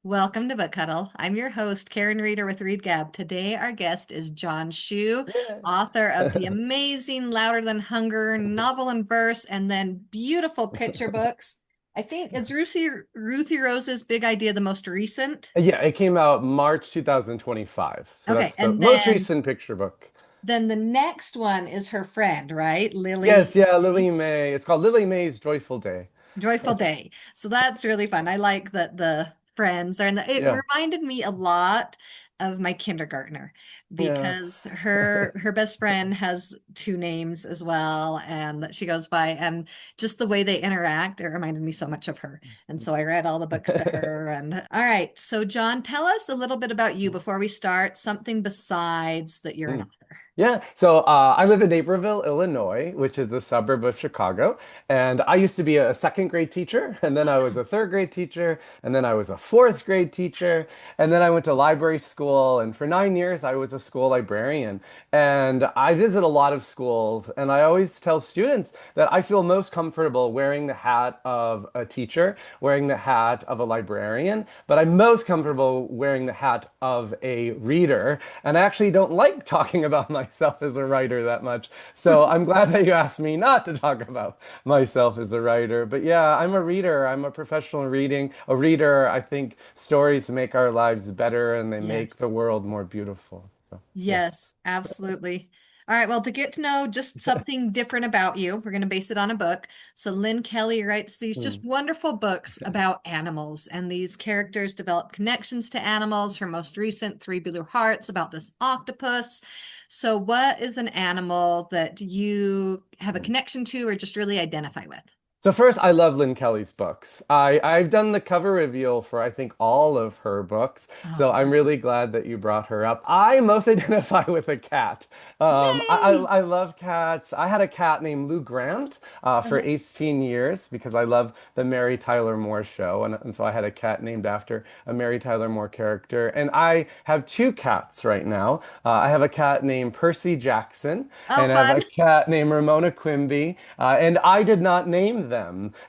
Welcome to BookHuddle. I'm your host, Karen Reader with Readgab. Today, our guest is John Schu, Yeah. author of the amazing Louder Than Hunger novel and verse, and then beautiful picture books. I think it's Ruthie Rose's Big Idea, the most recent. Yeah, it came out March 2025. So Okay, that's the and most then recent picture book. then the next one is her friend, right? Yes, Lily yeah, May. Lily May. It's called Lily May's Joyful Day. Joyful Day. So that's really fun. I like that the friends are in the, it Yeah. reminded me a lot of my kindergartner Yeah. because her best friend has two names as well and that she goes by, and just the way they interact, it reminded me so much of her. And so I read all the books to her. And all right, so John, tell us a little bit about you before we start, something besides that you're an Mm. author. Yeah, so I live in Naperville, Illinois, which is a suburb of Chicago. And I used to be a second grade teacher, and then I was a third grade teacher, and then I was a fourth grade teacher, and then I went to library school. And for 9 years, I was a school librarian. And I visit a lot of schools, and I always tell students that I feel most comfortable wearing the hat of a teacher, wearing the hat of a librarian, but I'm most comfortable wearing the hat of a reader. And I actually don't like talking about myself as a writer that much. So I'm glad that you asked me not to talk about myself as a writer. But yeah, I'm a reader. I'm a professional a reader. I think stories make our lives better and they make the Yes. world more beautiful. So yes. Yes, absolutely. All right, well, to get to know just something different about you, we're going to base it on a book. So Lynn Kelly writes these Hmm. just wonderful books about animals, and these characters develop connections to animals. Her most recent, Three Blue Hearts, about this octopus. So what is an animal that you have a connection to or just really identify with? So first, I love Lynn Kelly's books. I've done the cover reveal for I think all of her books, so Oh, I'm really glad that you brought her up. I most identify with a cat. yay! I love cats. I had a cat named Lou Grant for Okay. 18 years because I love the Mary Tyler Moore show, and so I had a cat named after a Mary Tyler Moore character. And I have two cats right now. I have a cat named Percy Jackson, Oh, and I have fun. a cat named Ramona Quimby, and I did not name them.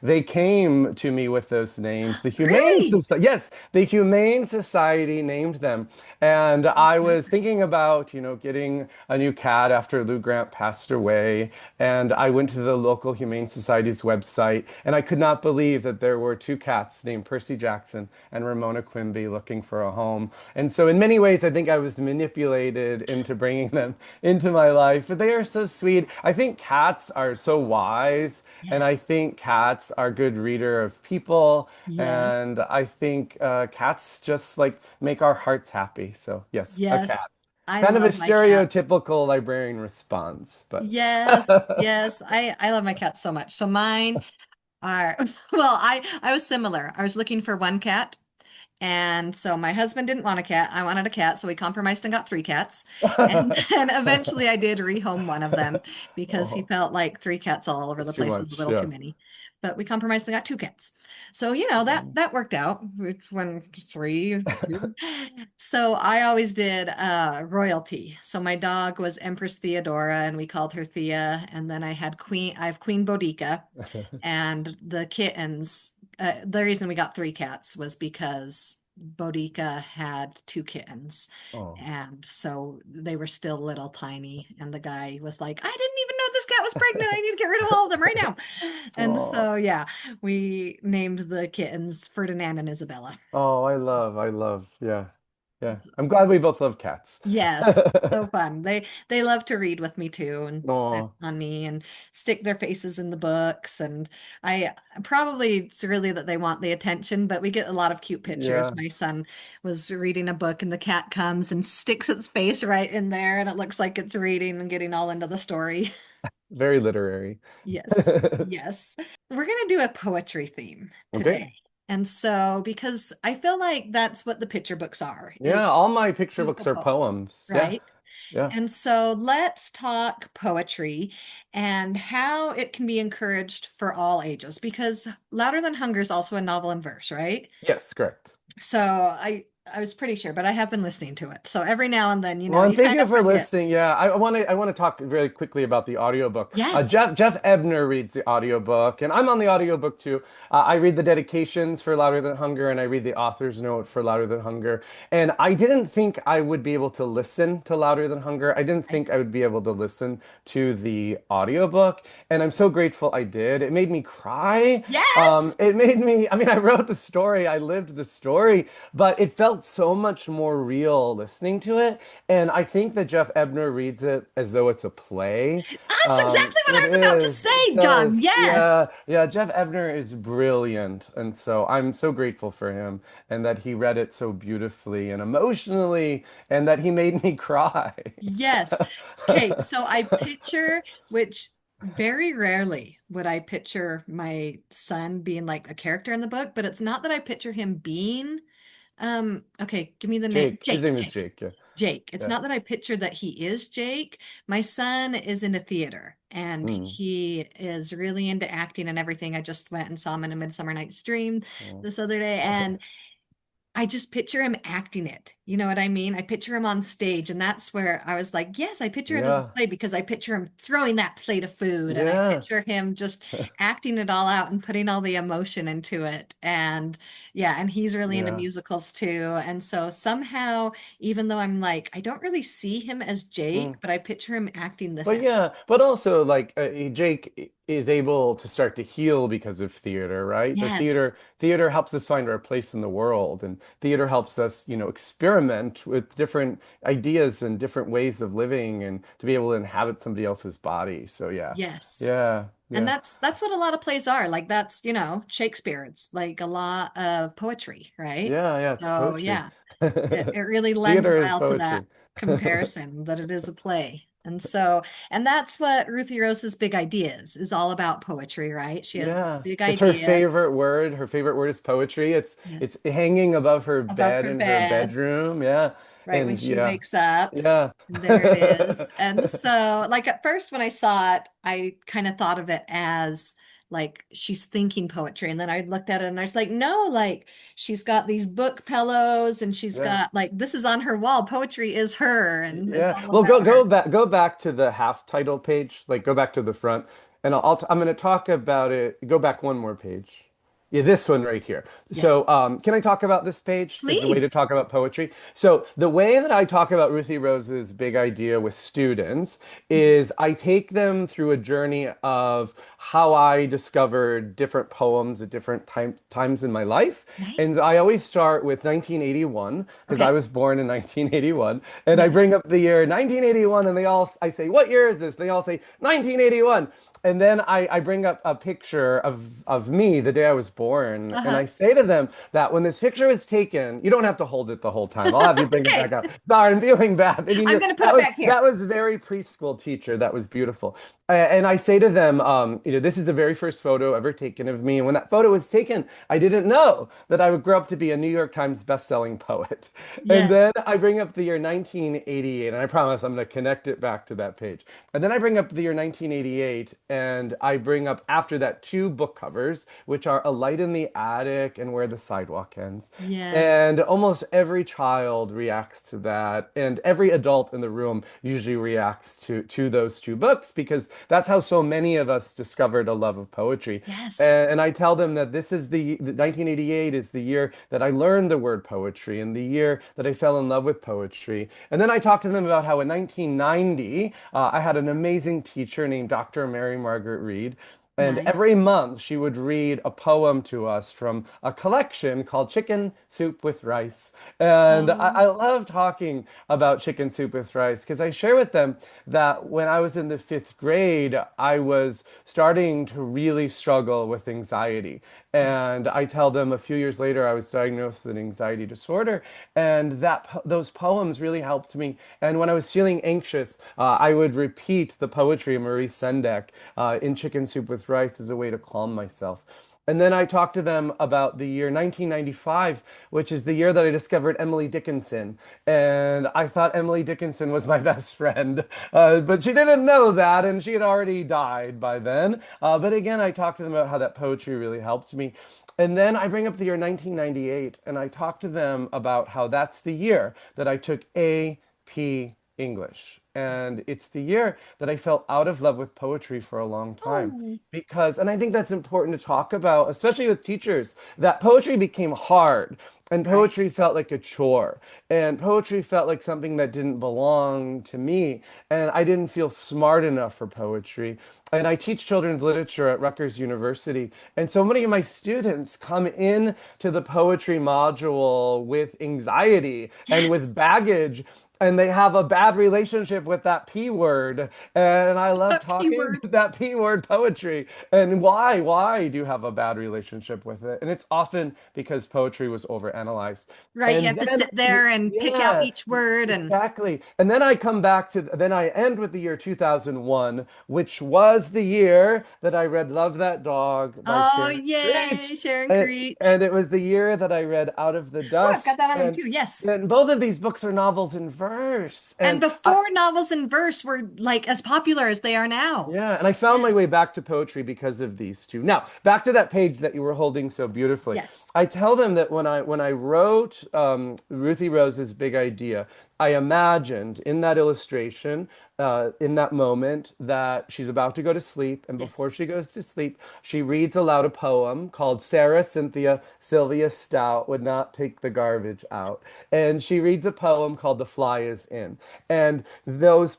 They came to me with those names. Really? Yes, the Humane Society named them. And I was thinking about, getting a new cat after Lou Grant passed away. And I went to the local Humane Society's website, and I could not believe that there were two cats named Percy Jackson and Ramona Quimby looking for a home. And so, in many ways, I think I was manipulated into bringing them into my life. But they are so sweet. I think cats are so wise, and Yeah. I think cats are good reader of people, Yes. and I think cats just like make our hearts happy. So yes, a Yes. cat. I Kind of a love my cats. stereotypical librarian response, but Yes, yes. I love my cats so much. So mine are well, I was similar. I was looking for one cat. And so my husband didn't want a cat. I wanted a cat, so we compromised and got three cats. And then eventually I did rehome one of them because he oh, felt like three cats all over it's the too place was a much. little too Yeah. many. But we compromised and got two cats. So, that worked out. Which one, three, two. So I always did royalty. So my dog was Empress Theodora and we called her Thea. And then I have Queen Boudica, and the kittens. The reason we got three cats was because Boudica had two kittens. Oh. And so they were still little tiny. And the guy was like, I didn't even know this cat was pregnant. I need to get rid of all of them right now. And Oh. so, yeah, we named the kittens Ferdinand and Isabella. Oh, I love. Yeah. Yeah. I'm glad we both love cats. Yes, so fun. They love to read with me too and sit Oh. on me and stick their faces in the books. And I probably it's really that they want the attention, but we get a lot of cute pictures. Yeah. My son was reading a book and the cat comes and sticks its face right in there and it looks like it's reading and getting all into the story. Very literary. Yes, yes. We're gonna do a poetry theme Okay. today. And so, because I feel like that's what the picture books are, Yeah, is all my picture books beautiful are poems, poems. Yeah. right? Yeah. And so let's talk poetry and how it can be encouraged for all ages, because Louder Than Hunger is also a novel in verse, right? Yes, correct. So I was pretty sure, but I have been listening to it. So every now and then, Well, and you thank kind you of for forget. listening. Yeah, I want to talk really quickly about the audiobook. Yes. Jeff Ebner reads the audiobook, and I'm on the audiobook too. I read the dedications for Louder Than Hunger, and I read the author's note for Louder Than Hunger. And I didn't think I would be able to listen to Louder Than Hunger. I didn't Right. think I would be able to listen to the audiobook, and I'm so grateful I did. It made me cry. Yes. It made me, I mean, I wrote the story, I lived the story, but it felt so much more real listening to it. And I think that Jeff Ebner reads it as though it's a play. That's exactly what I It was about to is. It say, John. does. Yes. Yeah. Yeah. Jeff Ebner is brilliant. And so I'm so grateful for him and that he read it so beautifully and emotionally and that he made me cry. Yes. Okay, so I picture, which very rarely would I picture my son being like a character in the book, but it's not that I picture him being, okay, give me the name. Jake. His Jake. name is Okay. Jake. Yeah. Jake. It's Yeah. not that I picture that he is Jake. My son is into theater and Mm. he is really into acting and everything. I just went and saw him in A Midsummer Night's Dream Mm. this other day, and I just picture him acting it. You know what I mean? I picture him on stage, and that's where I was like, yes, I picture it as a Yeah. play because I picture him throwing that plate of food, and I Yeah. picture him just acting it all out and putting all the emotion into it. And yeah, and he's really into Yeah. musicals too. And so somehow, even though I'm like, I don't really see him as Jake, Mm. but I picture him acting this But out. yeah, but also like Jake is able to start to heal because of theater, right? The Yes, theater helps us find our place in the world, and theater helps us, experiment with different ideas and different ways of living, and to be able to inhabit somebody else's body. So yeah, yes. yeah, And yeah, that's what a lot of plays are. Like that's, Shakespeare. It's like a lot of poetry, right? yeah, yeah. It's So poetry. yeah, it really lends Theater is well to that poetry. comparison that it is a play. And that's what Ruthie Rose's big idea is all about poetry, right? She has this Yeah, big it's her idea, favorite word. Her favorite word is poetry. It's yes, hanging above her above bed her in her bed, bedroom. Yeah. right when And she yeah. wakes up. Yeah. And there it is. And so, like, at first, when I saw it, I kind of thought of it as like she's thinking poetry. And then I looked at it and I was like, no, like, she's got these book pillows and she's Yeah. got like, this is on her wall. Poetry is her and it's Yeah. all Well, about her. go back to the half title page. Like go back to the front, and I'm going to talk about it. Go back one more page. Yeah, this one right here. Yes. So, can I talk about this page as a way to Please. talk about poetry? So, the way that I talk about Ruthie Rose's big idea with students is I take them through a journey of how I discovered different poems at different times in my life. Nice. And I always start with 1981 because I Okay. was born in 1981. And I bring Nice. up the year 1981 and I say, what year is this? They all say 1981. And then I bring up a picture of me the day I was born. And Uh-huh. I say to them that when this picture was taken, you don't have to hold it the whole time. I'll have you bring it Okay. back out. Sorry, I'm feeling bad. I mean, I'm going to put it back here. that was very preschool teacher. That was beautiful. And I say to them, this is the very first photo ever taken of me. And when that photo was taken, I didn't know that I would grow up to be a New York Times bestselling poet. And Yes. then I bring up the year 1988, and I promise I'm going to connect it back to that page. And then I bring up the year 1988, and I bring up after that two book covers, which are A Light in the Attic and Where the Sidewalk Ends. Yes. And almost every child reacts to that, and every adult in the room usually reacts to those two books because that's how so many of us discovered a love of poetry. Yes. And I tell them that the 1988 is the year that I learned the word poetry and the year that I fell in love with poetry. And then I talk to them about how in 1990, I had an amazing teacher named Dr. Mary Margaret Reed. And Nice. every month she would read a poem to us from a collection called Chicken Soup with Rice. And Oh, I love talking about Chicken Soup with Rice because I share with them that when I was in the fifth grade, I was starting to really struggle with anxiety. yeah. And I tell them a few years later, I was diagnosed with an anxiety disorder, and those poems really helped me. And when I was feeling anxious, I would repeat the poetry of Maurice Sendak in Chicken Soup with Rice as a way to calm myself. And then I talked to them about the year 1995, which is the year that I discovered Emily Dickinson. And I thought Emily Dickinson was my best friend. But she didn't know that, and she had already died by then. But again, I talked to them about how that poetry really helped me. And then I bring up the year 1998, and I talk to them about how that's the year that I took AP English. And it's the year that I fell out of love with poetry for a long time. Oh, Because, and I think that's important to talk about, especially with teachers, that poetry became hard and right. poetry felt like a chore and poetry felt like something that didn't belong to me. And I didn't feel smart enough for poetry. And I teach children's literature at Rutgers University. And so many of my students come in to the poetry module with anxiety and Yes. with baggage, and they have a bad relationship with that P word. And I love talking Keyword. that P word poetry. And why? Why do you have a bad relationship with it? And it's often because poetry was overanalyzed. Right. You And have to then, sit there and pick out yeah, each word and, exactly. And then I come back to, then I end with the year 2001, which was the year that I read Love That Dog by oh, Sharon Creech. yay, Sharon And, Creech. and it was the year that I read Out of the Oh, I've got Dust. that on there too. Yes. And both of these books are novels in verse. And And I, before novels in verse were like as popular as they are now. yeah, and I found my way back to poetry because of these two. Now, back to that page that you were holding so beautifully. Yes. I tell them that when I wrote Ruthie Rose's Big Idea, I imagined in that illustration, in that moment, that she's about to go to sleep, and before Yes. she goes to sleep, she reads aloud a poem called "Sarah Cynthia Sylvia Stout Would Not Take the Garbage Out," and she reads a poem called "The Fly Is In," and those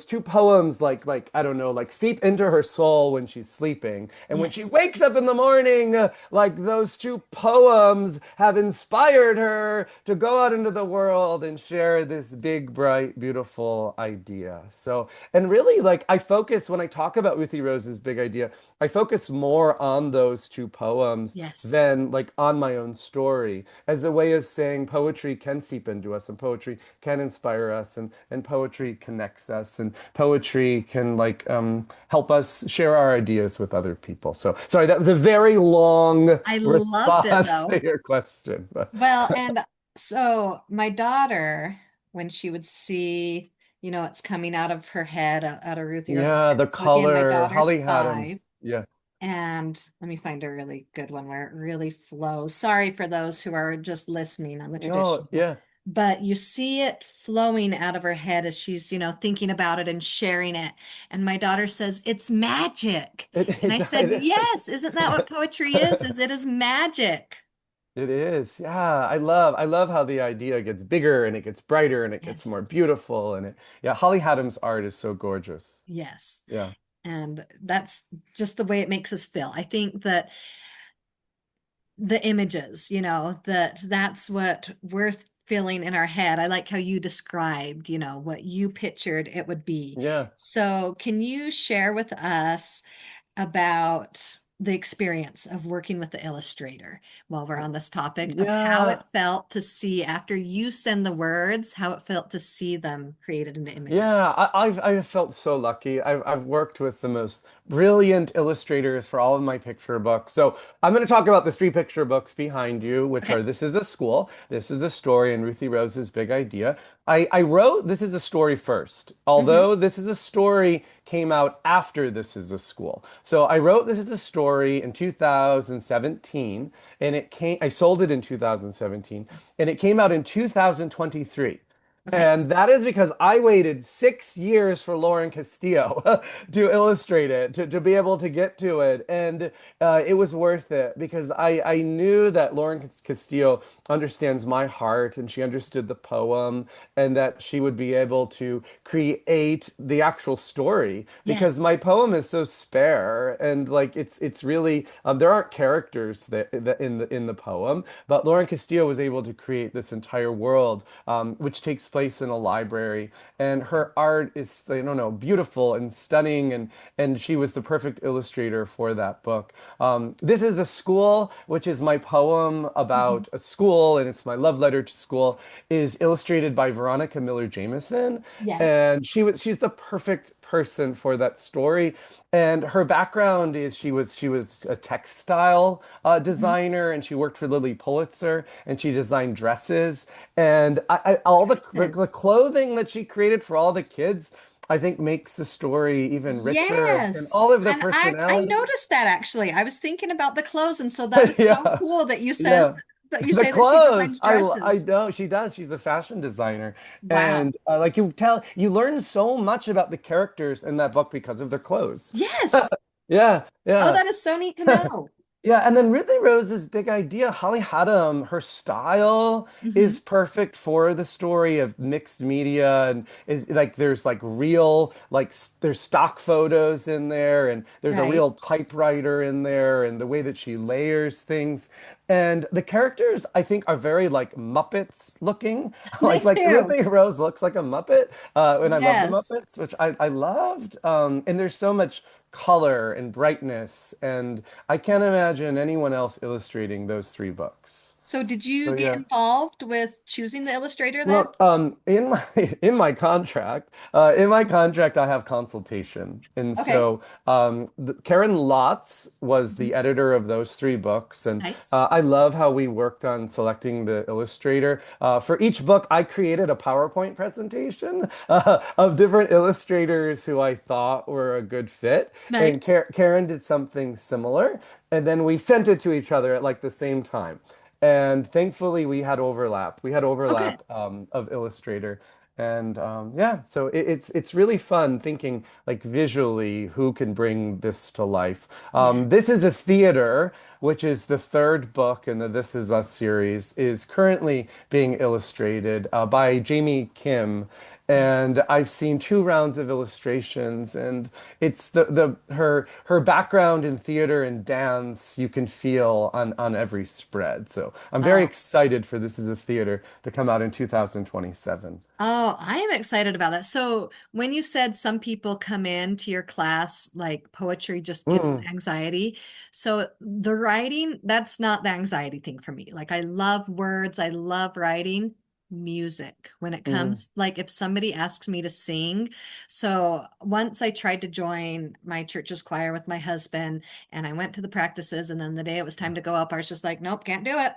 two poems like I don't know like seep into her soul when she's sleeping, and when she Yes. wakes up in the morning, like those two poems have inspired her to go out into the world and share this big, bright, beautiful idea. So, and really, like I focus when I talk about Ruthie Rose's Big Idea, I focus more on those two poems Yes. than like on my own story as a way of saying poetry can seep into us and poetry can inspire us and poetry connects us and poetry can like help us share our ideas with other people. So sorry, that was a very long I loved it response though. to your question. But Well, and so my daughter, when she would see, it's coming out of her head, out of Ruthie Rose's yeah, head. the So again, my color, daughter's Holly 5. Adams. Yeah. And let me find a really good one where it really flows. Sorry for those who are just listening on the Oh, traditional, yeah. but you see it flowing out of her head as she's, thinking about it and sharing it. And my daughter says, "It's magic." It And it, I said, it "Yes, isn't that what poetry is? Is it is magic?" It is. Yeah, I love how the idea gets bigger and it gets brighter and it gets more Yes. beautiful and it yeah, Holly Adams' art is so gorgeous. Yes. Yeah. And that's just the way it makes us feel. I think that the images, that's what we're feeling in our head. I like how you described, what you pictured it would be. Yeah. So, can you share with us about the experience of working with the illustrator while we're on this topic of how it Yeah. felt to see after you send the words, how it felt to see them created into images? Yeah, I've felt so lucky. I've worked with the most brilliant illustrators for all of my picture books. So I'm going to talk about the three picture books behind you, which Okay. are This Is a School, This Is a Story, and Ruthie Rose's Big Idea. I wrote This Is a Story first, Hmm. although This Is a Story came out after This Is a School. So I wrote This Is a Story in 2017, and I sold it in 2017, Yes. and it came out in 2023. Okay. And that is because I waited 6 years for Lauren Castillo to illustrate it, to be able to get to it. And it was worth it because I knew that Lauren Castillo understands my heart and she understood the poem and that she would be able to create the actual story because Yes. my poem is so spare and like it's really there aren't characters that in the poem, but Lauren Castillo was able to create this entire world which takes place in a library. And her art is, I don't know, beautiful and stunning. And she was the perfect illustrator for that book. This is a school, which is my poem Mhm. about a school, and it's my love letter to school, is illustrated by Veronica Miller Jameson. Yes. And she's the person for that story. And her background is she was a textile Mhm. designer, and she worked for Lily Pulitzer, and she designed dresses. And all the Goodness. clothing that she created for all the kids, I think makes the story even richer, and Yes. all of the And I personality. noticed that actually. I was thinking about the clothes, and so that is so Yeah, cool yeah. that you The say that she clothes, designs I dresses. know she does. She's a fashion designer, Wow. and like you learn so much about the characters in that book because of their clothes. Yes. Yeah, Oh, yeah. that is so neat to know. Yeah, and then Ridley Rose's big idea, Holly Hunnam, her style Hmm. is perfect for the story of mixed media, and is like there's like real there's stock photos in there, and there's a Right. real typewriter in there, and the way that she layers things. And the characters I think are very like Muppets looking. They Like do. Ridley Rose looks like a Muppet. And I love the Yes. Muppets, which I loved. And there's so much color and brightness, and I can't imagine anyone else illustrating those three books. So did you So get yeah. involved with choosing the illustrator then? Well, in my contract, I have consultation, and Okay. so Karen Lotz was Mhm. the editor of those three books, and Nice. I love how we worked on selecting the illustrator. For each book, I created a PowerPoint presentation of different illustrators who I thought were a good fit, and Nice. Karen did something similar, and then we sent it to each other at like the same time. And thankfully, we had overlap. We had Oh, good. overlap of Illustrator, and yeah, so it's really fun thinking like visually who can bring this to life. This Yes. is a theater, which is the third book in the This Is Us series, is currently being illustrated by Jamie Kim. Yeah. And I've seen two rounds of illustrations, and it's her background in theater and dance you can feel on every spread. So I'm very Oh. excited for This Is a Theater to come out in 2027. Oh, I am excited about that. So, when you said some people come into your class, like poetry just gives Mm, anxiety. So, the writing, that's not the anxiety thing for me. Like, I love words, I love writing, music when it mm, comes, like, if somebody asks me to sing. So, once I tried to join my church's choir with my husband, and I went to the practices, and then the day it was time to go up, I was just like, nope, can't do it.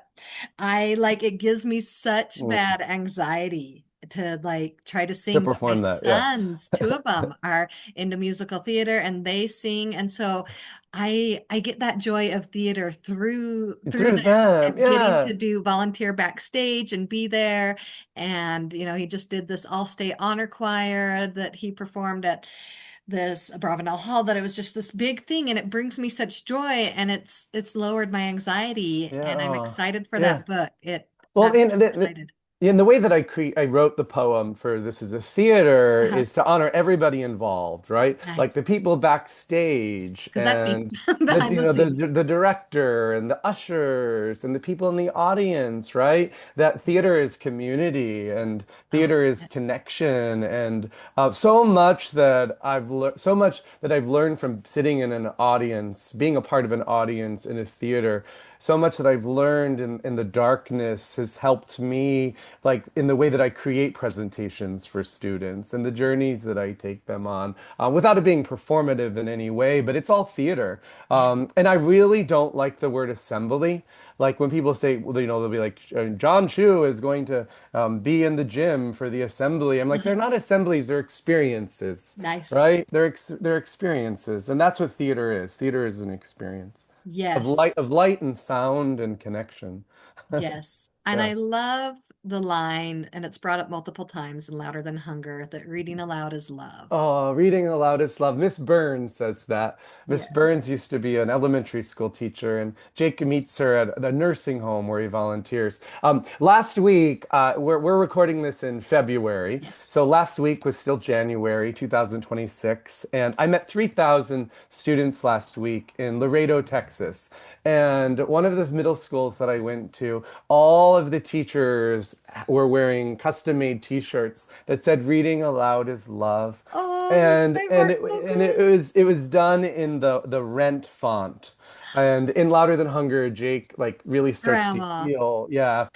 I like it gives me such mm. bad anxiety to like try to To sing, but my perform that, yeah. sons, two of them are into musical theater and they sing, and so I get that joy of theater through Through them them, and getting to yeah. do volunteer backstage and be there. And he just did this all-state honor choir that he performed at this Bravenel Hall, that it was just this big thing, and it brings me such joy, and it's lowered my anxiety, Yeah, and I'm oh, excited for yeah. that book. Well, That makes me excited. in the way that I wrote the poem for This Is a Theater Uh-huh. is to honor everybody involved, right? Like the Nice. people backstage, Because that's me and the behind you the know scenes. the director and the ushers and the people in the audience, right? That Yes. theater is community, and Oh, theater is yeah. connection, and so much that I've learned from sitting in an audience, being a part of an audience in a theater. So much that I've learned in the darkness has helped me, like in the way that I create presentations for students and the journeys that I take them on, without it being performative in any way, but it's all theater. Yeah. And I really don't like the word assembly. Like when people say, well, they'll be like, John Schu is going to be in the gym for the assembly. I'm like, they're not assemblies, they're experiences, Nice. right? They're experiences. And that's what theater is. Theater is an experience Yes. of light and sound and connection. Yes. And Yeah. I love the line, and it's brought up multiple times in Louder Than Hunger, that reading aloud is love. Oh, reading aloud is love. Miss Burns says that. Miss Yes. Burns used to be an elementary school teacher, and Jake meets her at the nursing home where he volunteers. Last week, we're recording this in February, Yes. so last week was still January 2026, and I met 3,000 students last week in Laredo, Texas. And one of the middle schools that I went to, all of the teachers were wearing custom-made T-shirts that said "Reading aloud is love." Oh, my And heart so it good. was done in the Rent font. And in Louder Than Hunger, Jake like really starts to Grandma. heal, yeah,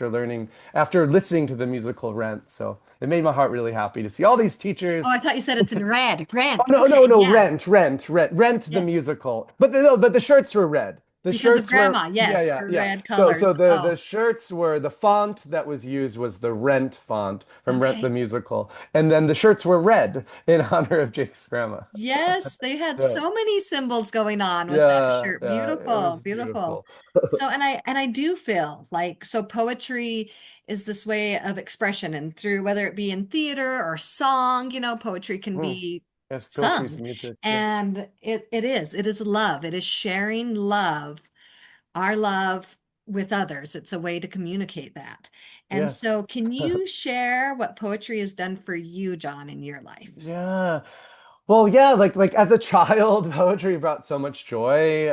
after listening to the musical Rent. So it made my heart really happy to see all these Oh, teachers. I thought you said it's in red. Oh Red, no, red. no, no, Yeah. Rent the Yes. musical. But no, but the shirts were red. The Because of shirts were, grandma. yeah, Yes. yeah, Her yeah. red So colors. so the Oh, shirts were the font that was used was the Rent font from Rent the okay. musical, and then the shirts were red in honor of Jake's grandma. Yes, they had Yeah, so many symbols going on with that yeah, shirt. yeah. It Beautiful, was beautiful. beautiful. So, and I do feel like so poetry is this way of expression, and through whether it be in theater or song, poetry can Mm. be Yes, poetry's sung. music. Yeah. And it is love. It is sharing love, our love with others. It's a way to communicate that. And Yes. so can you share what poetry has done for you, John, in your life? Yeah. Well, yeah, like as a child, poetry brought so much joy.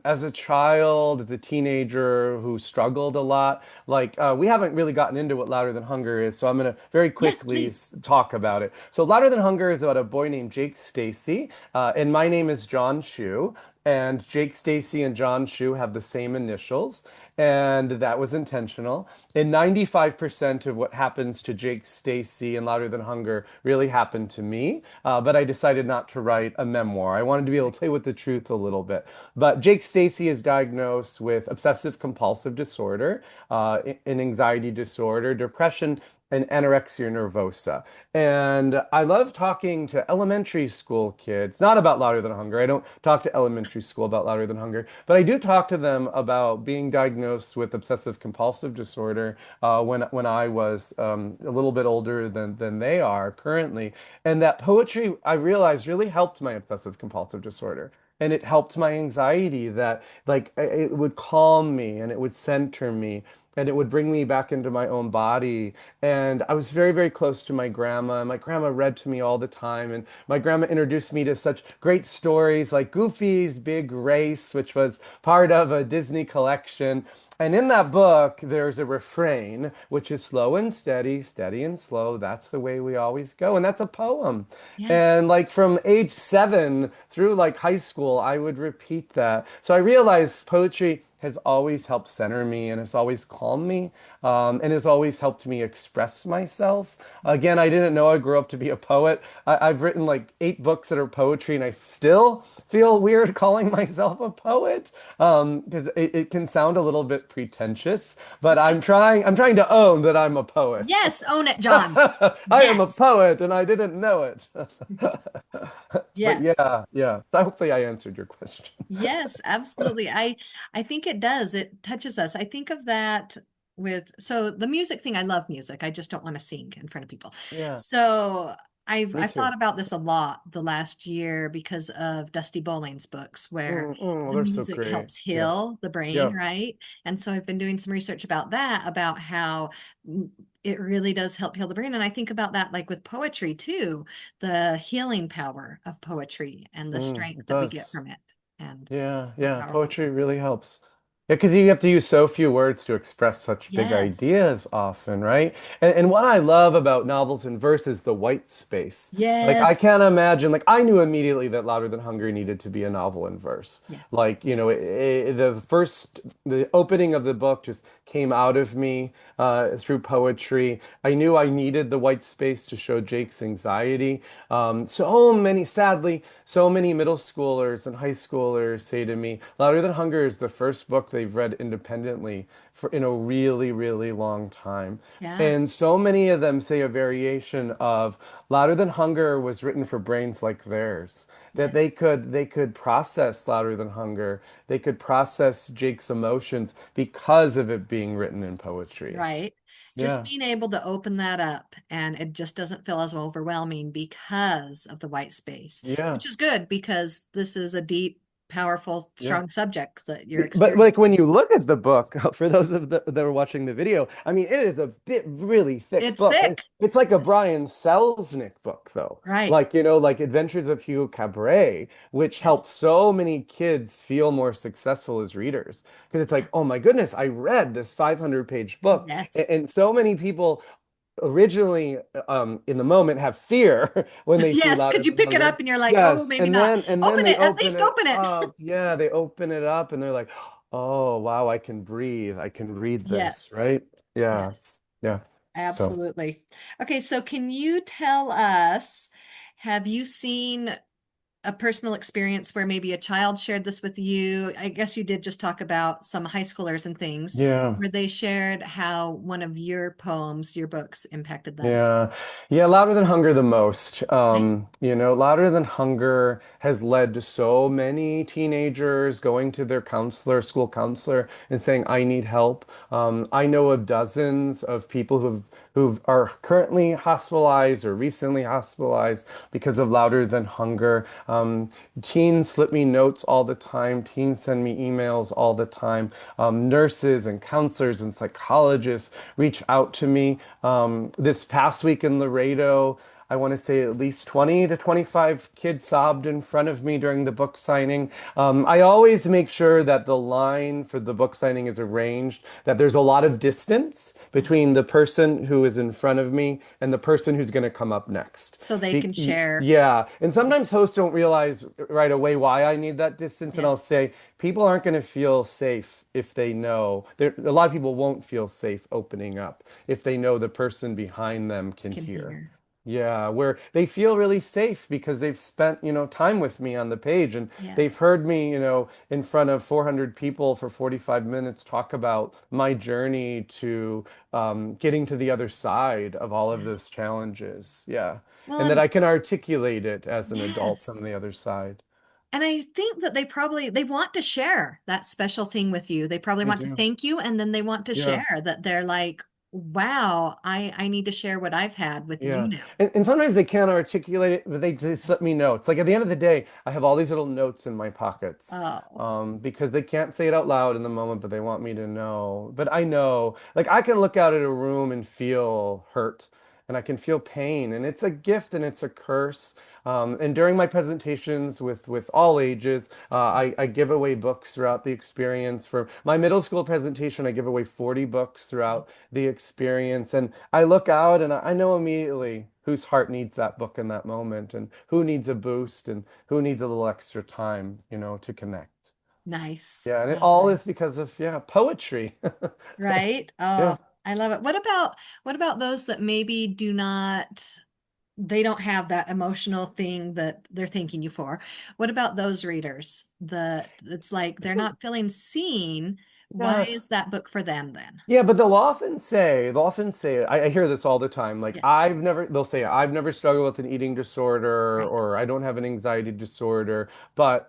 As a child, as a teenager who struggled a lot, we haven't really gotten into what Louder Than Hunger is, so I'm gonna very Yes, quickly please. talk about it. So, Louder Than Hunger is about a boy named Jake Stacy, and my name is John Schu, and Jake Stacy and John Schu have the same initials, and that was intentional. And 95% of what happens to Jake Stacy in Louder Than Hunger really happened to me, but I decided not to write a memoir. I wanted to be able to play with the truth a little bit. But Jake Stacy is diagnosed with obsessive compulsive disorder, an anxiety disorder, depression, and anorexia nervosa. And I love talking to elementary school kids, not about Louder Than Hunger. I don't talk to elementary school about Louder Than Hunger, but I do talk to them about being diagnosed with obsessive compulsive disorder when I was a little bit older than they are currently. And that poetry, I realized, really helped my obsessive compulsive disorder. And it helped my anxiety that it would calm me and it would center me and it would bring me back into my own body. And I was very, very close to my grandma. And my grandma read to me all the time. And my grandma introduced me to such great stories like Goofy's Big Race, which was part of a Disney collection. And in that book, there's a refrain, which is slow and steady, steady and slow. That's the way we always go. And that's a poem. Yes. And like from age 7 through like high school, I would repeat that. So I realized poetry has always helped center me and has always calmed me and has always helped me express myself. Again, I didn't know I grew up to be a poet. I've written like 8 books that are poetry, and I still feel weird calling myself a poet because it can sound a little bit pretentious. But Okay. I'm trying to own that I'm a poet. Yes, own it, John. I am a Yes. poet, and I didn't know it. But Yes. yeah, yeah. So hopefully I answered your question. Yes, absolutely. I think it does. It touches us. I think of that with so the music thing, I love music. I just don't want to sing in front of people. Yeah, So me I've thought too. about this a lot the last year because of Dusty Bowling's books where the They're so music great. helps Yeah, heal the brain, yeah. right? And so I've been doing some research about that, about how it really does help heal the brain. And I think about that like with poetry too, the healing power of poetry and the It strength that we get does. from it. And Yeah, how yeah. powerful it Poetry is. really helps. Yeah, because you have to use so few words to express such big Yes. ideas often, right? And what I love about novels and verse is the white space. Like I Yes. can't imagine, like I knew immediately that Louder Than Hunger needed to be a novel in verse. Yes. Like, the opening of the book just came out of me through poetry. I knew I needed the white space to show Jake's anxiety. Sadly, so many middle schoolers and high schoolers say to me, Louder Than Hunger is the first book they've read independently in a really, really long time. Yeah. And so many of them say a variation of Louder Than Hunger was written for brains like theirs, that Yes. they could process Louder Than Hunger. They could process Jake's emotions because of it being written in poetry. Right. Just Yeah. being able to open that up and it just doesn't feel as overwhelming because of the white space, Yeah. which is good because this is a deep, powerful, Yeah. strong subject that you're But like experiencing. when you look at the book, for those that are watching the video, I mean, it is a bit really thick It's book. thick. It's like a Yes. Brian Selznick book, though. Right. Like, like Adventures of Hugo Cabret, which Yes. helped so many kids feel more successful as readers. Because it's Yeah. like, oh my goodness, I read this 500-page book. Yes. And so many people originally in the moment have fear when they see Yes, louder because you than pick it hunger. up and you're like, oh, Yes, maybe not. and then Open they it, at open least it open it. up. Yeah, they open it up and they're like, "Oh, wow, I can breathe. I can read this." Yes. Right? Yeah. Yes, Yeah. So, absolutely. Okay, so can you tell us, have you seen a personal experience where maybe a child shared this with you? I guess you did just talk about some high schoolers and things yeah. where they shared how one of your poems, your books impacted them. Yeah. Yeah, louder than hunger the most. Okay. Louder than hunger has led to so many teenagers going to their counselor, school counselor, and saying, I need help. I know of dozens of people who are currently hospitalized or recently hospitalized because of louder than hunger. Teens slip me notes all the time. Teens send me emails all the time. Nurses and counselors and psychologists reach out to me. This past week in Laredo, I want to say at least 20 to 25 kids sobbed in front of me during the book signing. I always make sure that the line for the book signing is arranged, that there's a lot of distance Uh-huh. between the person who is in front of me and the person who's going to come up next. So they can share. Yeah, and sometimes hosts don't realize right away why I need that distance, and I'll Yes, say people aren't going to feel safe if they know. A lot of people won't feel safe opening up if they know the person behind them can can hear. hear. Yeah, where they feel really safe because they've spent, time with me on the page and they've Yes, heard me, in front of 400 people for 45 minutes talk about my journey to getting to the other side of all of yes. those challenges. Yeah. Well, And that and I can articulate it as an adult from yes. the other side. And I think that they want to share that special thing with you. They probably They want to do. thank you and then they want to Yeah. share that they're like, wow, I need to share what I've had with you Yeah. now. And sometimes they can't articulate it, but they just let Yes. me know. It's like at the end of the day, I have all these little notes in my pockets Oh, because they can't say it out loud in the moment, but they want me to know. But I know, like I can look out at a room and feel hurt and I can feel pain, and it's a gift and it's a curse. And during my presentations with all ages, I give away books throughout the experience. For my middle school presentation, I give away 40 books throughout the experience. And I look out and I know immediately whose heart needs that book in that moment and who needs a boost and who needs a little extra time, to connect. nice. Yeah, and it Oh, all nice. is because of, yeah, poetry. Right? Yeah. Oh, I love it. What about those that maybe they don't have that emotional thing that they're thanking you for? What about those readers that it's like they're not feeling seen? Why Yeah. is that book for them then? Yeah, but they'll often say, I hear this all the time. Like, Yes. they'll say, I've never struggled with an eating disorder, Right. or I don't have an anxiety disorder, but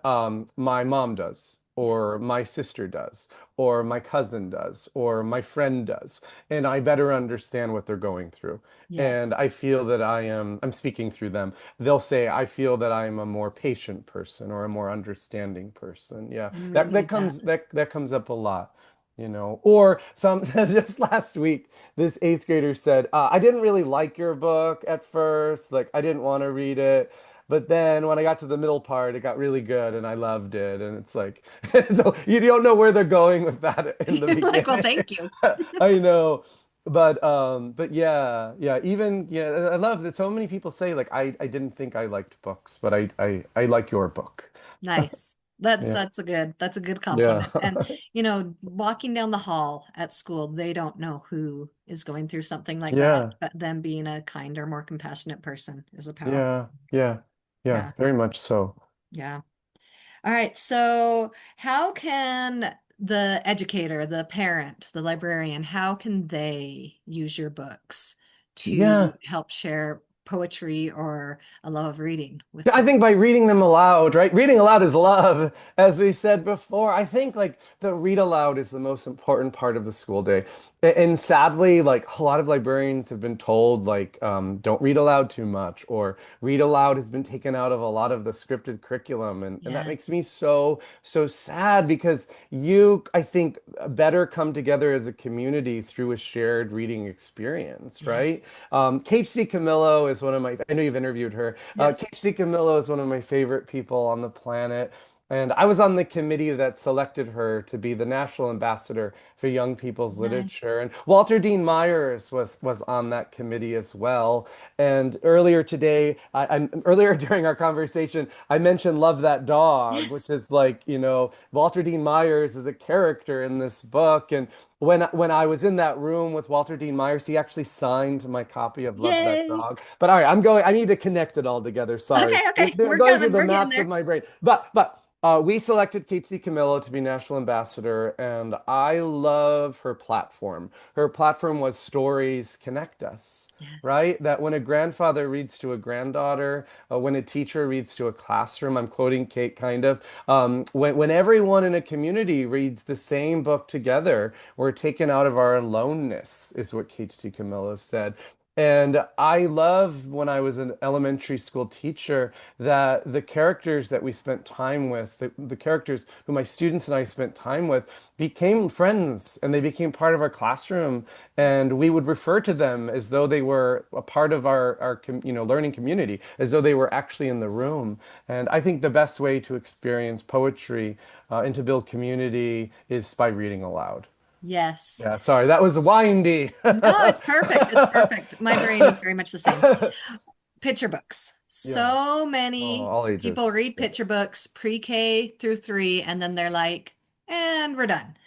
my mom does, Yes. or my sister does, or my cousin does, or my friend does. And I better understand what they're going through. And Yes. I feel that I'm speaking through them. They'll say, I feel that I'm a more patient person or a more understanding person. Yeah, And we that need that. comes up a lot. Or some just last week, this eighth grader said, I didn't really like your book at first. Like, I didn't want to read it. But then when I got to the middle part, it got really good and I loved it. And it's like, so you don't know where they're going with that in the Like, well, beginning. thank you. I know. But yeah, yeah, even yeah, I love that so many people say like I didn't think I liked books, but I like your book. Nice. That's Yeah. that's a good Yeah. compliment. And walking down the hall at school, they don't know who is going through something like that, Yeah. but them being a kinder, more compassionate person is a powerful. Yeah, yeah, yeah, Yeah. very much so. Yeah. All right. So, how can the educator, the parent, the librarian, how can they use your books to Yeah, help share poetry or a love of reading with I kids? think by reading them aloud, right? Reading aloud is love, as we said before. I think like the read aloud is the most important part of the school day. And sadly, like a lot of librarians have been told, like, don't read aloud too much, or read aloud has been taken out of a lot of the scripted curriculum. And that makes Yes. me so, so sad because I think, better come together as a community through a shared reading experience, Yes. right? KHC Camillo is I know you've interviewed her. Yes. KHC Camillo is one of my favorite people on the planet. And I was on the committee that selected her to be the national ambassador for young people's literature. Nice. And Walter Dean Myers was on that committee as well. And earlier today, earlier during our conversation, I mentioned Love That Dog, Yes. which is like, Walter Dean Myers is a character in this book. And when I was in that room with Walter Dean Myers, he actually signed my copy of Love That Yay. Dog. But all right, I need to connect it all together. Sorry. Okay, okay. I'm We're going through coming. the We're getting maps of there. my brain. We selected Katie Camillo to be national ambassador, and I love her platform. Her platform was Stories Connect Us, Yes. right? That when a grandfather reads to a granddaughter, when a teacher reads to a classroom, I'm quoting Kate kind of, when everyone in a community reads the same book together, we're taken out of our aloneness, is what Kate Camillo said. And I love when I was an elementary school teacher that the characters that we spent time with, the characters who my students and I spent time with, became friends and they became part of our classroom. And we would refer to them as though they were a part of our learning community, as though they were actually in the room. And I think the best way to experience poetry and to build community is by reading aloud. Yes. Yeah, sorry, that was windy. No, it's perfect. It's perfect. My brain is very much the same. Picture books. Yeah. So Oh, many all people ages. read Yeah. picture books pre-K through 3, and then they're like, and we're done.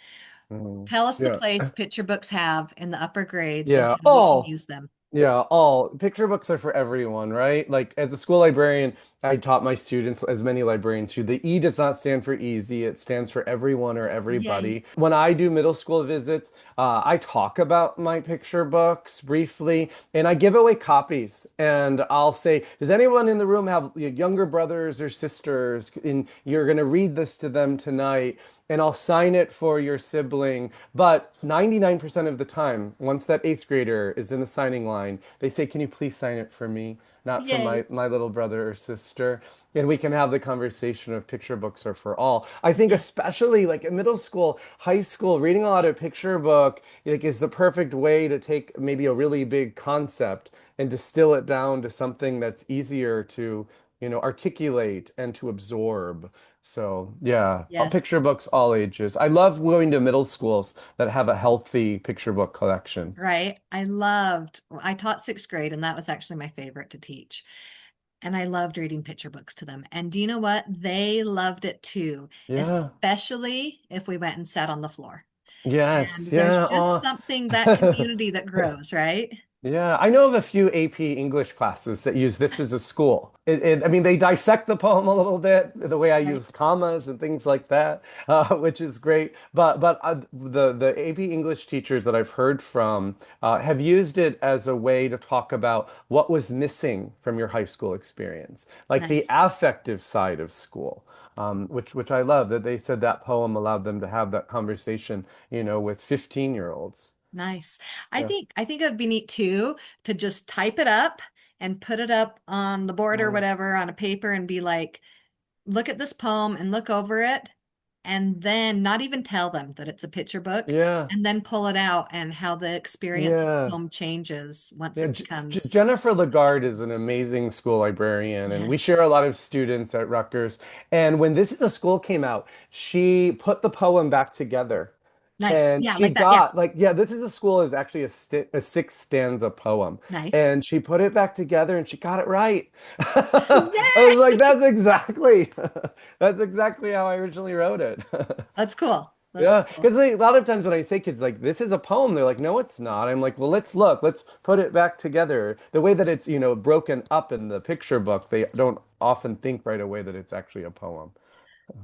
Mhm. Tell us the Yeah. place picture books have in the upper grades and Yeah. how we can Oh, use them. yeah, all picture books are for everyone, right? Like as a school librarian, I taught my students, as many librarians do, the E does not stand for easy. It stands for everyone or Yay. everybody. When I do middle school visits, I talk about my picture books briefly and I give away copies. And I'll say, does anyone in the room have younger brothers or sisters? And you're going to read this to them tonight. And I'll sign it for your sibling. But 99% of the time, once that eighth grader is in the signing line, they say, can you please sign it for me? Not for Yay. my little brother or sister. And we can have the conversation of picture books are for all. I think Yeah. especially like in middle school, high school, reading a lot of picture book like is the perfect way to take maybe a really big concept and distill it down to something that's easier to, articulate and to absorb. So yeah, Yes. picture books all ages. I love going to middle schools that have a healthy picture book collection. Right. I taught 6th grade, and that was actually my favorite to teach. And I loved reading picture books to them. And do you know what? They loved it too, Yeah. especially if we went and sat on the floor. Yes. And there's Yeah. just Oh. something, that community that grows, right? Yeah, I know of a few AP English classes that use this as a school. I mean, they dissect the poem a little bit, the way I use Right. commas and things like that, which is great. But the AP English teachers that I've heard from have used it as a way to talk about what was missing from your high school experience, like the Nice. affective side of school. Which I love that they said that poem allowed them to have that conversation, with 15-year-olds. Nice. Yeah. I think it would be neat too to just type it up and put it up on the board or Mm. whatever on a paper and be like, look at this poem and look over it, and then not even tell them that it's a picture book, Yeah. and then pull it out and how the experience of the Yeah. poem changes once Yeah, it becomes. Jennifer Lagarde is an amazing school librarian, and we share Yes. a lot of students at Rutgers. And when This Is a School came out, she put the poem back together. Nice. And Yeah, she like that. Yeah. got like, yeah, This Is a School is actually a six stanza poem. Nice. And she put it back together and she got it right. I was Yay! like, that's exactly how I originally wrote it. That's cool. That's Yeah, cool. because a lot of times when I say kids like this is a poem, they're like, no, it's not. I'm like, well, let's look, let's put it back together. The way that it's, broken up in the picture book, they don't often think right away that it's actually a poem.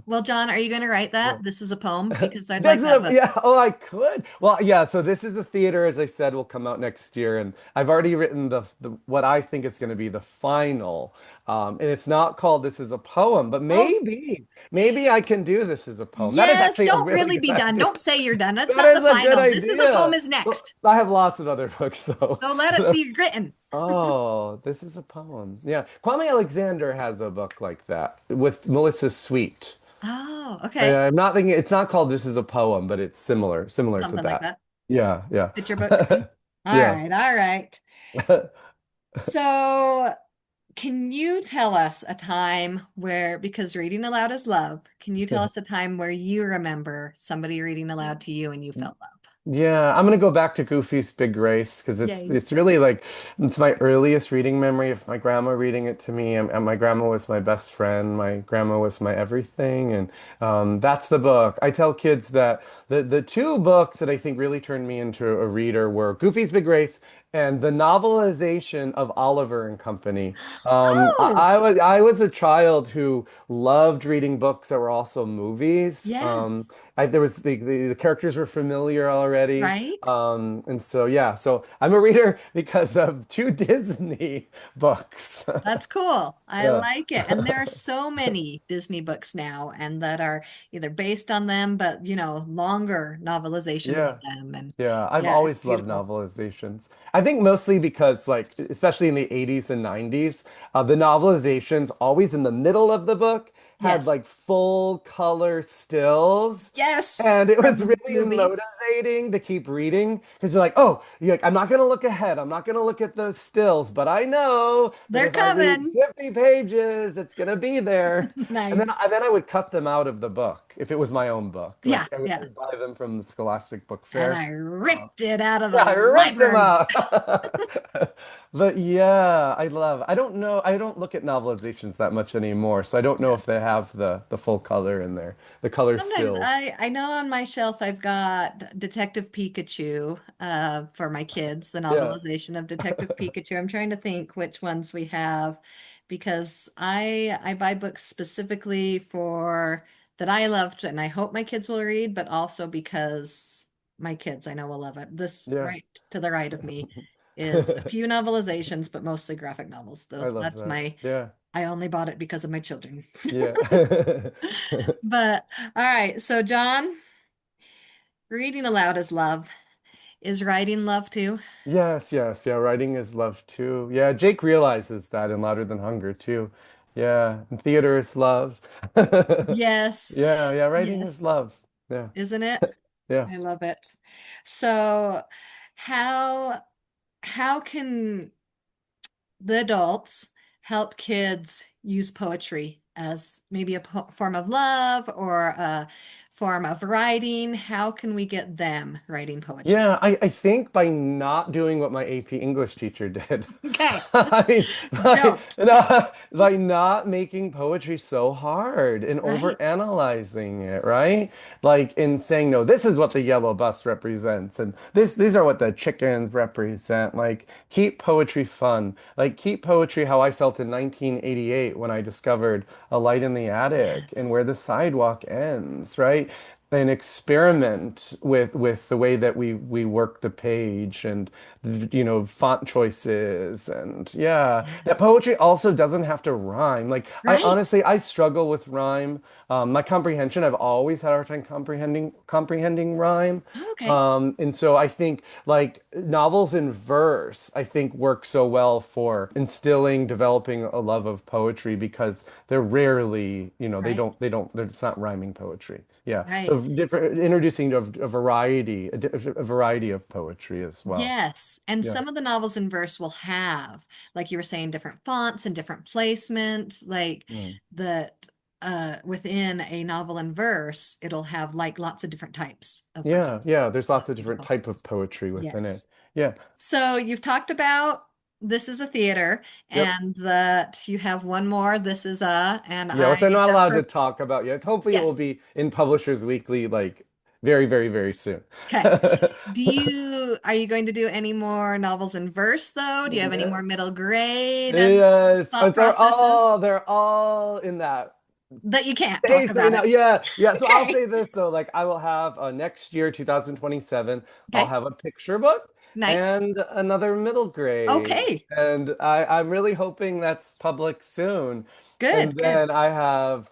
Well, John, are you going to write Yeah. that? This is a poem because I'd This like is that a book. yeah. Oh, I could. Well, yeah. So this is a theater, as I said, will come out next year, and I've already written the what I think is going to be the final. And it's not called This Is a Poem, but Oh, maybe I can do this as a poem. That is yes. actually a Don't really really good be done. idea. Don't say you're done. That's That not the is a good final. This is a poem idea. is Well, next. I have lots of other books though. So let it be written. Oh, this is a poem. Yeah. Kwame Alexander has a book like that with Melissa Sweet. Oh, okay. I'm not thinking it's not called This Is a Poem, but it's similar to Something like that. that. Yeah, yeah. Picture book. All Yeah. right. All right. So, can you tell us a time where, because reading aloud is love, can you tell us a time where you remember somebody reading aloud to you and you felt love? Yeah, I'm gonna go back to Goofy's Big Race because Yay. it's really like it's my earliest reading memory of my grandma reading it to me. And my grandma was my best friend. My grandma was my everything, and that's the book. I tell kids that the two books that I think really turned me into a reader were Goofy's Big Race and the novelization of Oliver and Company. Oh, I was a child who loved reading books that were also movies. yes. There was the characters were familiar already. Right? And so yeah, so I'm a reader because of two Disney books. That's cool. I Yeah. like it. And there are so many Disney books now and that are either based on them, but longer novelizations of Yeah. them. And Yeah, I've yeah, it's always loved beautiful. novelizations. I think mostly because, like, especially in the 80s and 90s, the novelizations always in the middle of the book had Yes. like full color stills. Yes. And it was From really movie. motivating to keep reading because you're like, oh, you're like, I'm not going to look ahead. I'm not going to look at those stills, but I know that They're if I read coming. 50 pages, it's going to be there. Nice. And then I would cut them out of the book if it was my own book. Yeah, Like I yeah. would buy them from the Scholastic Book And Fair. I Um, ripped it out of yeah, the I ripped them library. out. But yeah, I don't know. I don't look at novelizations that much anymore, so I don't know Yeah. if they have the full color in there, the color Sometimes stills. I know on my shelf I've got Detective Pikachu for my kids, the Yeah. novelization of Detective Pikachu. I'm trying to think which ones we have because I buy books specifically for that I loved and I hope my kids will read, but also because my kids I know will love it. This Yeah. right to the right of me is a few novelizations, but mostly graphic novels. I Those love that's that. my Yeah. I only bought it because of my children. Yeah. But all right, so John, reading aloud is love. Is writing love too? Yes, yes, yeah. Writing is love too. Yeah, Jake realizes that in Louder Than Hunger too. Yeah, and theater is love. Yes. Yeah, yeah. Writing is Yes. love. Yeah, Isn't it? yeah. I love it. So how how can the adults help kids use poetry as maybe a form of love or a form of writing? How can we get them writing poetry? Yeah, I think by not doing what my AP English teacher did, Okay. I mean, Don't. by not making poetry so hard and Right. overanalyzing it, right? Like in saying, no, this is what the yellow bus represents, and these are what the chickens represent. Like, keep poetry fun. Like, keep poetry how I felt in 1988 when I discovered A Light in the Attic and Yes. Where the Sidewalk Ends, right? And experiment with the way that we work the page and font choices and yeah, that poetry also doesn't have to rhyme. Like I Right. honestly I struggle with rhyme. My comprehension, I've always had a hard time comprehending rhyme. Okay. And so I think like novels in verse, I think work so well for instilling, developing a love of poetry because they're rarely, Right. they're it's not rhyming poetry. Yeah. Right. So different, introducing a variety, a variety of poetry as well. Yes. And Yeah. some of the novels in verse will have, like you were saying, different fonts and different placement, like Mm. that within a novel in verse, it'll have like lots of different types of Yeah. verses. Yeah. There's lots That's of different beautiful. type of poetry within it. Yes. Yeah. So you've talked about this is a theater Yep. and that you have one more, this is a, and Yeah, which I'm I not just allowed to for talk about yet. Hopefully it will yes. be in Publishers Weekly like very, very, very soon. Okay. Are you going to do any more novels in verse though? Do you have any Yeah. more middle grade Yes. thought processes They're all in that that you can't talk pace right about now. it? Yeah. Yeah. So I'll Okay. say this though, like I will have next year, 2027, I'll Okay. have a picture book Nice. and another middle grade. Okay. And I'm really hoping that's public soon. And Good, good. then I have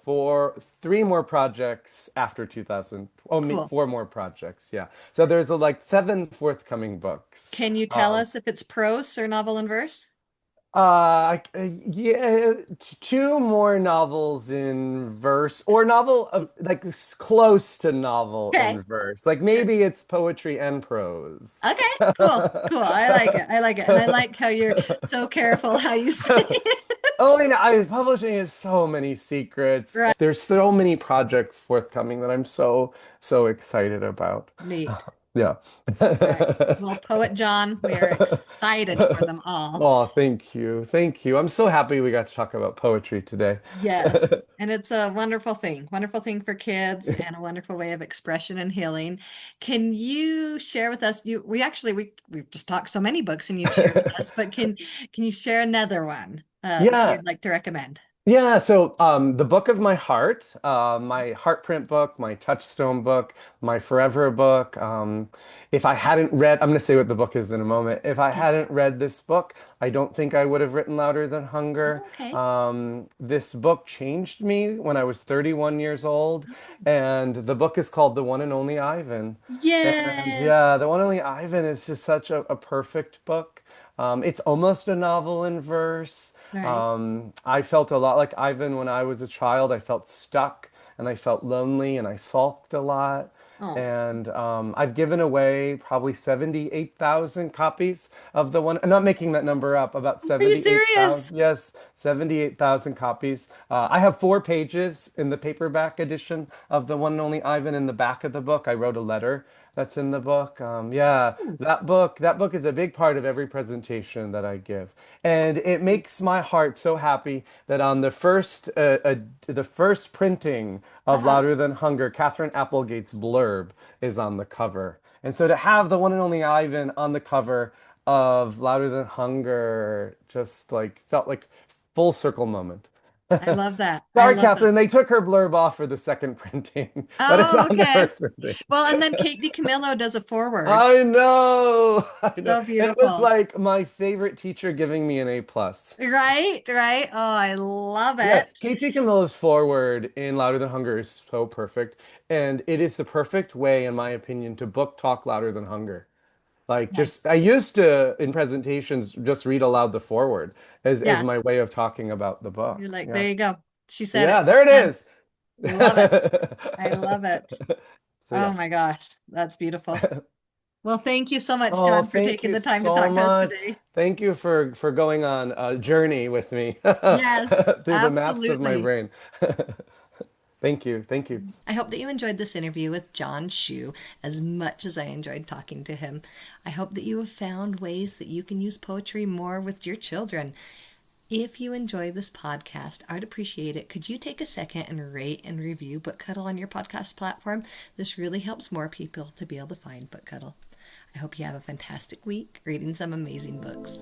three more projects after 2000. Oh, Cool. four more projects. Yeah. So there's like seven forthcoming books. Can you tell us if it's prose or novel in verse? Yeah, two more novels in verse, or novel of like close to novel in Okay. verse. Like Good. maybe it's poetry and prose. Okay. Cool. Cool. I like it. I like it. And I like how you're so careful how you say Oh, it. publishing has so many secrets. Right. There's so many projects forthcoming that I'm so excited about. Neat. Yeah. Right. Well, Poet John, we are excited for them all. Oh, thank you. Thank you. I'm so happy we got to talk about poetry today. Yes. And it's a wonderful thing for kids and a wonderful way of expression and healing. Can you share with us, we've just talked so many books and you've shared with us, but can you share another one that Yeah. you'd like to recommend? Yeah, so the book of my heart, my heart print book, my touchstone book, my forever book. If I hadn't read, I'm going to say what the book is in a moment. If I Yeah. hadn't read this book, I don't think I would have written Louder Than Hunger. Oh, okay. This book changed me when I was 31 years old, and the book is called The One and Only Ivan. And Yes. yeah, The One and Only Ivan is just such a perfect book. It's almost a novel in verse. Right. I felt a lot like Ivan when I was a child. I felt stuck and I felt lonely and I sulked a lot. Oh, And I've given away probably 78,000 copies of the one. I'm not making that number up, about are you serious? 78,000. Yes, 78,000 copies. I have 4 pages in the paperback edition of the one and only Ivan in the back of the book. I wrote a letter that's in the book. Yeah, Ooh, that book is a big part of every presentation that I give, and it makes my heart so happy that on the first printing of uh-huh. Louder Than Hunger, Catherine Applegate's blurb is on the cover, and so to have the one and only Ivan on the cover of Louder Than Hunger just like felt like full circle moment. I love that. I Sorry, love that. Catherine, they took her blurb off for the second printing, but it's Oh, on the okay. first printing. Well, and then Kate DiCamillo does a foreword. I know. I know. So It was beautiful. like my favorite teacher giving me an A plus. Right, right. Oh, I love Yes, it. Kate Camilla's forward in Louder Than Hunger is so perfect, and it is the perfect way, in my opinion, to book talk Louder Than Hunger. Like Nice. just I used to in presentations just read aloud the forward as Yeah. my way of talking about the book. You're like, Yeah. there you go. She said it. Yeah, there It's it done. is. Love it. I love it. So Oh yeah. my gosh, that's beautiful. Well, thank you so much, Oh, John, for thank taking you the time to so talk to us much. today. Thank you for going on a journey with me Yes, through the maps of my absolutely. brain. Thank you. Thank you. I hope that you enjoyed this interview with John Schu as much as I enjoyed talking to him. I hope that you have found ways that you can use poetry more with your children. If you enjoy this podcast, I'd appreciate it. Could you take a second and rate and review BookHuddle on your podcast platform? This really helps more people to be able to find BookHuddle. I hope you have a fantastic week reading some amazing books.